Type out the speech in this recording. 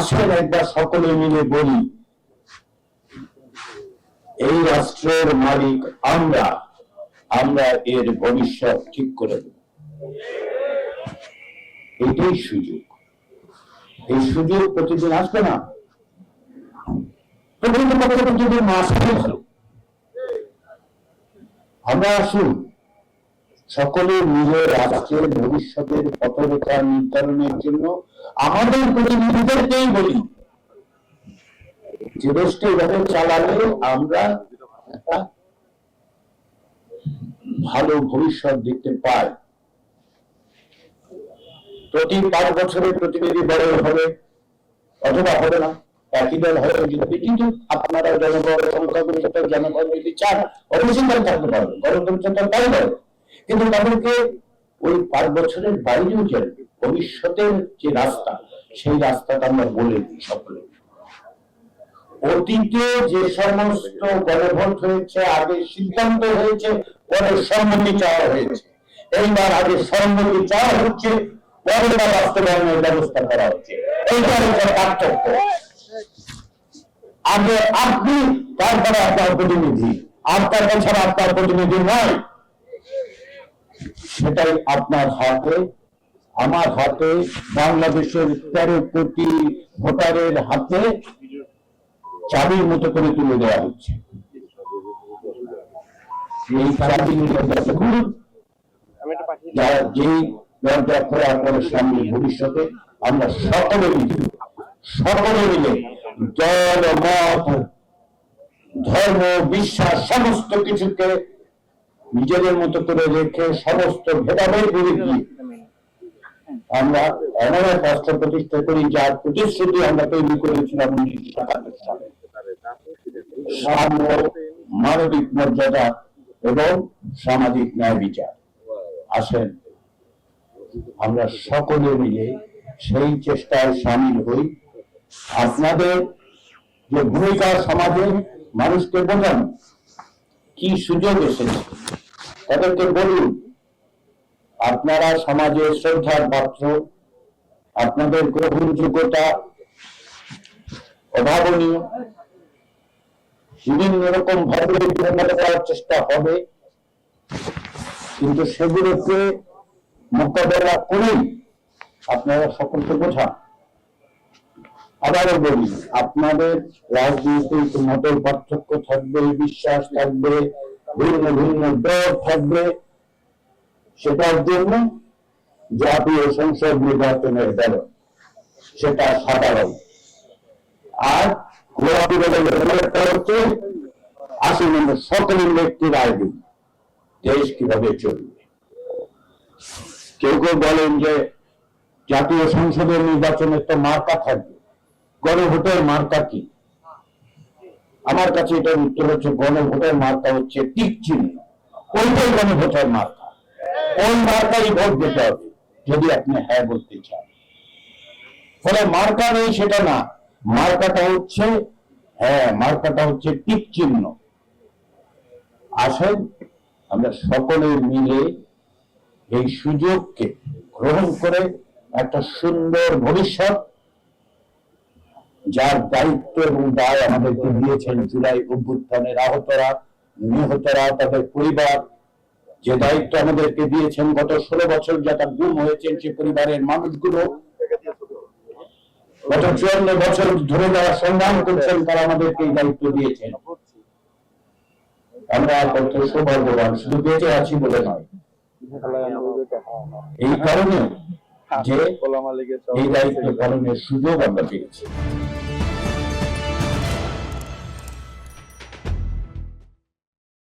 আসেন একবার সকলে মিলে বলি, এই রাষ্ট্রের মালিক আমরা, আমরা এর ভবিষ্যৎ ঠিক করে দেব। এটাই সুযোগ। এই সুযোগ প্রতিদিন আসবে না, প্রতিদিন মাসে ভালো। আমরা আসুন সকলে মিলে রাষ্ট্রের ভবিষ্যতের পথরেখা নির্ধারণের জন্য আমাদের প্রতিনিধিদেরকেই বলি যে দেশটা এভাবে চালালে আমরা একটা ভালো ভবিষ্যৎ দেখতে পাই। প্রতি 5 বছরের প্রতিনিধি বড় হবে অথবা হবে না, একই দল হবে, কিন্তু আপনারা জনগণ সংখ্যাগরিষ্ঠ জনগণ যদি চান অবশ্যই থাকতে পারবে, গণতন্ত্র তাই নয়, কিন্তু তাদেরকে ওই 5 বছরের বাইরেও যে ভবিষ্যতের যে রাস্তা, সেই রাস্তাটা আমরা বলে দিই সকলে। অতীতে যে সমস্ত গণভোট হয়েছে, আগে সিদ্ধান্ত হয়েছে, পরে সম্মতি চাওয়া হয়েছে, এইবার আগে সম্মতি চাওয়া হচ্ছে, পরে বাস্তবায়নের ব্যবস্থা করা হচ্ছে। এইটার একটা পার্থক্য। আগে আপনি, তারপরে আপনার প্রতিনিধি, আপনার ছাড়া আপনার প্রতিনিধি নয়। সেটাই আপনার হাতে, আমার হাতে, বাংলাদেশের 13 কোটি ভোটারের হাতে চাবির মতো করে তুলে দেওয়া হচ্ছে। এই চাবি যেই দরজা খোলার পরে সামনে ভবিষ্যতে আমরা সকলে মিলে দল, মত, ধর্ম, বিশ্বাস সমস্ত কিছুকে নিজেদের মতো করে রেখে সমস্ত ভেদাভেদ করে দিয়ে আমরা এমন এক রাষ্ট্র প্রতিষ্ঠা করি যার প্রতিশ্রুতি আমরা তৈরি করেছিলাম 1977 সালে। সাম্য, মানবিক মর্যাদা এবং সামাজিক ন্যায় বিচার। আসেন আমরা সকলে মিলে সেই চেষ্টায় সামিল হই। আপনাদের যে ভূমিকা সমাজে মানুষকে বোঝান, কি সুযোগ এসেছে তাদেরকে বলুন আপনারা সমাজে শ্রদ্ধার পাত্র, আপনাদের গ্রহণযোগ্যতা অভাবনীয়, বিভিন্ন রকম ভাবে করার চেষ্টা হবে, কিন্তু সেগুলোকে মোকাবেলা করেই আপনারা সকলকে বোঝান। আবারও বলি, আপনাদের রাজনৈতিক মতের পার্থক্য থাকবে, বিশ্বাস থাকবে, ভিন্ন ভিন্ন দল থাকবে, সেটার জন্য জাতীয় সংসদ নির্বাচনের ব্যালট সেটা সাধারণ। আর গোলাপি ব্যালটটা হচ্ছে আসুন আমরা সকলের ব্যক্তি রায় দিন দেশ কিভাবে চলবে। কেউ কেউ বলেন যে জাতীয় সংসদের নির্বাচনের তো মার্কা থাকবে, গণভোটের মার্কা কি? আমার কাছে এটার উত্তর হচ্ছে গণভোটের মার্কা হচ্ছে টিক চিহ্ন। ওইটাই গণভোটের মার্কা। ওই মার্কাই ভোট দিতে হবে যদি আপনি হ্যাঁ বলতে চান। ফলে মার্কা নেই সেটা না, মার্কাটা হচ্ছে হ্যাঁ, মার্কাটা হচ্ছে টিক চিহ্ন। আসেন আমরা সকলে মিলে এই সুযোগকে গ্রহণ করে একটা সুন্দর ভবিষ্যৎ, যার দায়িত্ব এবং দায় আমাদেরকে দিয়েছেন জুলাই অভ্যুত্থানের আহতরা, নিহতরা, তাদের পরিবার, যে দায়িত্ব আমাদেরকে দিয়েছেন গত 16 বছর যারা গুম হয়েছেন সে পরিবারের মানুষগুলো, গত 54 বছর ধরে যারা সংগ্রাম করছেন তারা আমাদেরকে এই দায়িত্ব দিয়েছেন। আমরা কত সৌভাগ্যবান, শুধু বেঁচে আছি বলে নয়, এই কারণে যে এই দায়িত্ব পালনের সুযোগ আমরা পেয়েছি।